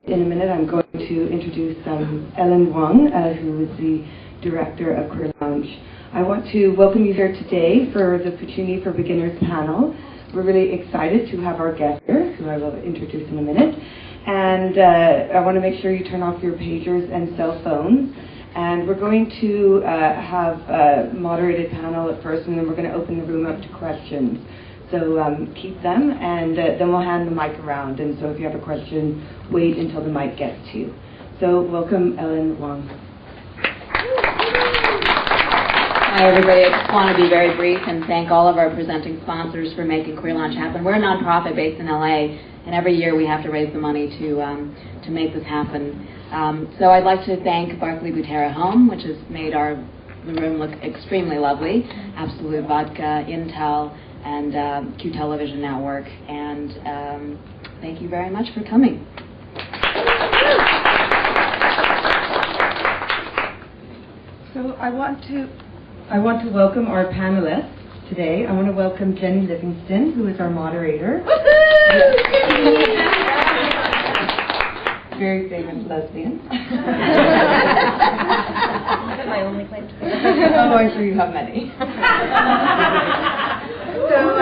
In a minute, I'm going to introduce Ellen Wong, who is the director of Queer Lounge. I want to welcome you here today for the Puccini for Beginners panel. We're really excited to have our guest here, who I will introduce in a minute. And I want to make sure you turn off your pagers and cell phones. And we're going to have a moderated panel at first, and then we're going to open the room up to questions. So keep them, and then we'll hand the mic around. And so if you have a question, wait until the mic gets to you. So welcome, Ellen Wong. Hi, everybody. I just want to be very brief and thank all of our presenting sponsors for making Queer Lounge happen. We're a nonprofit based in LA, and every year we have to raise the money to make this happen. So I'd like to thank Barclay Butera Home, which has made the room look extremely lovely. Absolute Vodka, Intel, and Q Television Network. And thank you very much for coming. So I want to welcome our panelists today. I want to welcome Jenny Livingston, who is our moderator. Very famous lesbian. Is that my only claim to fame? Oh, I'm sure you have many. So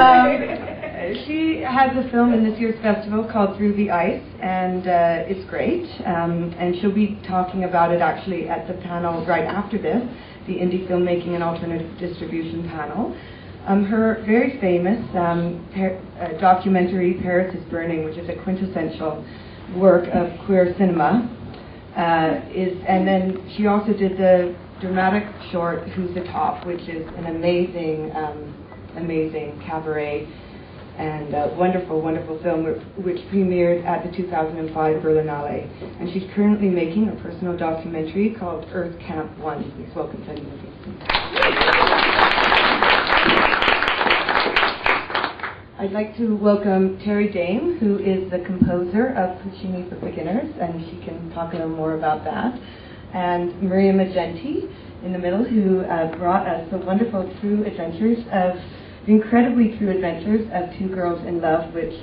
she has a film in this year's festival called Through the Ice, and it's great. And she'll be talking about it actually at the panel right after this, the Indie Filmmaking and Alternative Distribution panel. Her very famous documentary, Paris is Burning, which is a quintessential work of queer cinema, and then she also did the dramatic short Who's the Top, which is an amazing cabaret and wonderful film, which premiered at the 2005 Berlinale. And she's currently making a personal documentary called Earth Camp 1. Please welcome Jenny Livingston. I'd like to welcome Terry Dame, who is the composer of Puccini for Beginners, and she can talk a little more about that. And Maria Magenti in the middle, who brought us the wonderful incredibly true adventures of two girls in love, which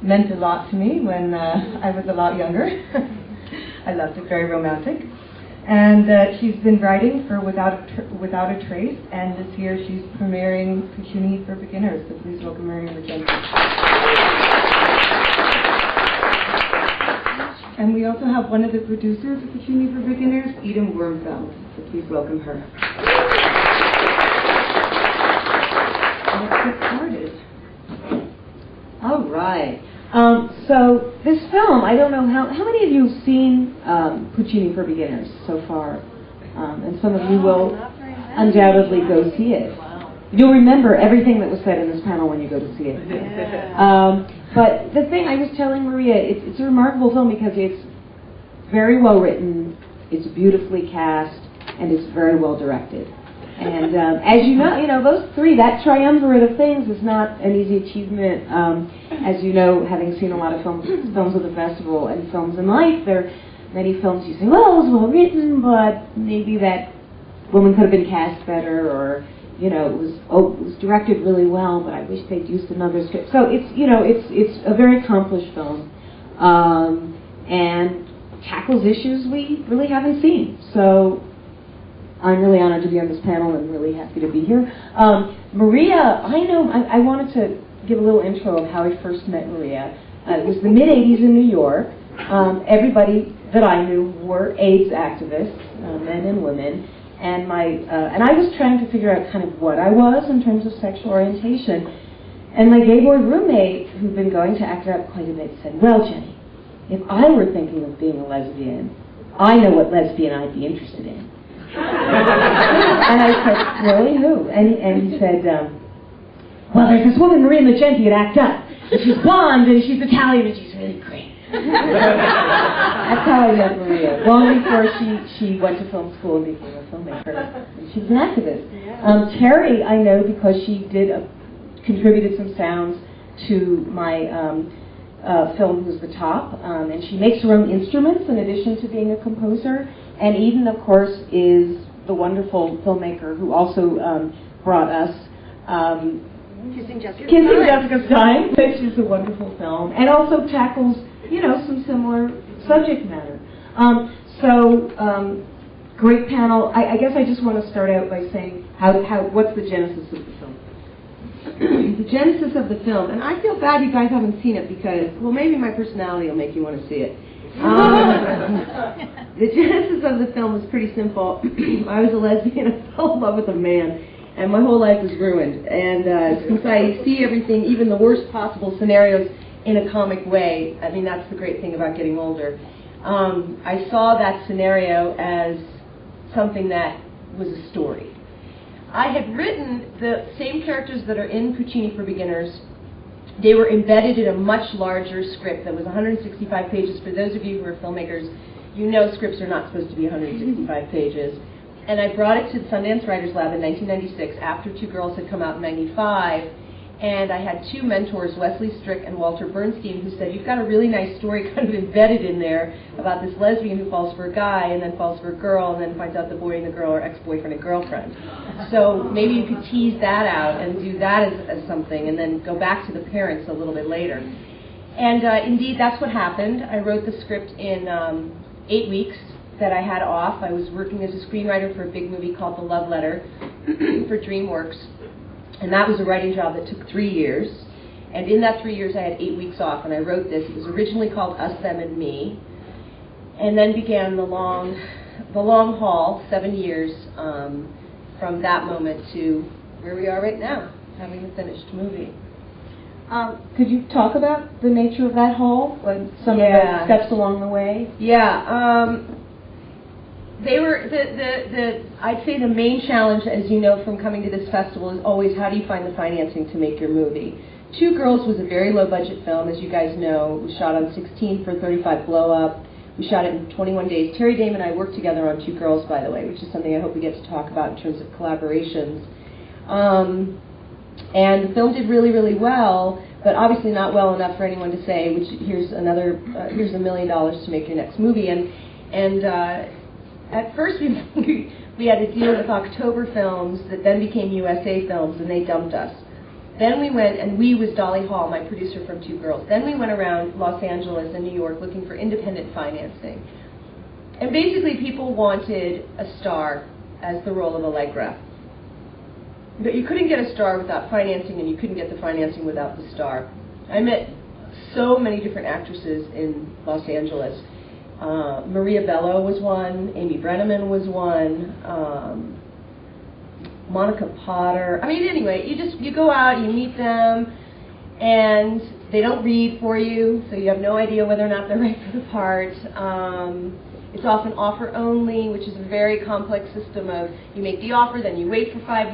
meant a lot to me when I was a lot younger. I loved it, very romantic. And she's been writing for Without a Trace, and this year she's premiering Puccini for Beginners. So please welcome Maria Magenti. And we also have one of the producers of Puccini for Beginners, Eden Wormfeld. So please welcome her. Let's get started. All right. So this film, I don't know how many of you have seen Puccini for Beginners so far, and some of you will undoubtedly go see it. You'll remember everything that was said in this panel when you go to see it. But the thing I was telling Maria, it's a remarkable film because it's very well written, it's beautifully cast, and it's very well directed. And as you know, those three, that triumvirate of things is not an easy achievement. As you know, having seen a lot of films at the festival and films in life, there are many films you say, well, it was well written, but maybe that woman could have been cast better, or it was directed really well, but I wish they'd used another script. So it's a very accomplished film, and tackles issues we really haven't seen. So I'm really honored to be on this panel and really happy to be here. Maria, I wanted to give a little intro of how I first met Maria. It was the mid-'80s in New York. Everybody that I knew were AIDS activists, men and women, and I was trying to figure out kind of what I was in terms of sexual orientation. And my gay boy roommate, who'd been going to ACT UP quite a bit, said, well, Jenny, if I were thinking of being a lesbian, I know what lesbian I'd be interested in. And I said, really, who? And he said, well, there's this woman, Maria Magenti, at ACT UP. And she's blonde, and she's Italian, and she's really great. That's how I met Maria. Long before she went to film school and became a filmmaker. And she was an activist. Terry, I know because she contributed some sounds to my film Who's the Top. And she makes her own instruments in addition to being a composer. And Eden, of course, is the wonderful filmmaker who also brought us Kissing Jessica's Time, which is a wonderful film, and also tackles, some similar subject matter. Great panel. I guess I just want to start out by saying what's the genesis of the film? The genesis of the film, and I feel bad you guys haven't seen it because, well, maybe my personality will make you want to see it. The genesis of the film was pretty simple. I was a lesbian, I fell in love with a man, and my whole life was ruined. And since I see everything, even the worst possible scenarios, in a comic way, I mean, that's the great thing about getting older. I saw that scenario as something that was a story. I had written the same characters that are in Puccini for Beginners. They were embedded in a much larger script that was 165 pages. For those of you who are filmmakers, you know scripts are not supposed to be 165 pages. And I brought it to the Sundance Writers Lab in 1996 after Two Girls had come out in 95. And I had two mentors, Wesley Strick and Walter Bernstein, who said, you've got a really nice story kind of embedded in there about this lesbian who falls for a guy and then falls for a girl and then finds out the boy and the girl are ex-boyfriend and girlfriend. So maybe you could tease that out and do that as something and then go back to the parents a little bit later. And indeed, that's what happened. I wrote the script in 8 weeks that I had off. I was working as a screenwriter for a big movie called The Love Letter for DreamWorks. And that was a writing job that took 3 years. And in that 3 years, I had 8 weeks off, and I wrote this. It was originally called Us, Them, and Me. And then began the long haul, 7 years, from that moment to where we are right now, having a finished movie. Could you talk about the nature of that haul, like some of the steps along the way? Yeah. They were I'd say the main challenge, as you know from coming to this festival, is always how do you find the financing to make your movie. Two Girls was a very low budget film, as you guys know. It was shot on 16 for 35 blow up. We shot it in 21 days. Terry Dame and I worked together on Two Girls, by the way, which is something I hope we get to talk about in terms of collaborations. And the film did really, really well, but obviously not well enough for anyone to say, which here's $1 million to make your next movie. And at first, we had to deal with October Films that then became USA Films, and they dumped us. Then we went, and we was Dolly Hall, my producer from Two Girls. Then we went around Los Angeles and New York looking for independent financing. And basically, people wanted a star as the role of Allegra. But you couldn't get a star without financing, and you couldn't get the financing without the star. I met so many different actresses in Los Angeles. Maria Bello was one, Amy Brenneman was one, Monica Potter. I mean, anyway, you go out, you meet them, and they don't read for you, so you have no idea whether or not they're right for the part. It's often offer only, which is a very complex system of you make the offer, then you wait for 5 weeks.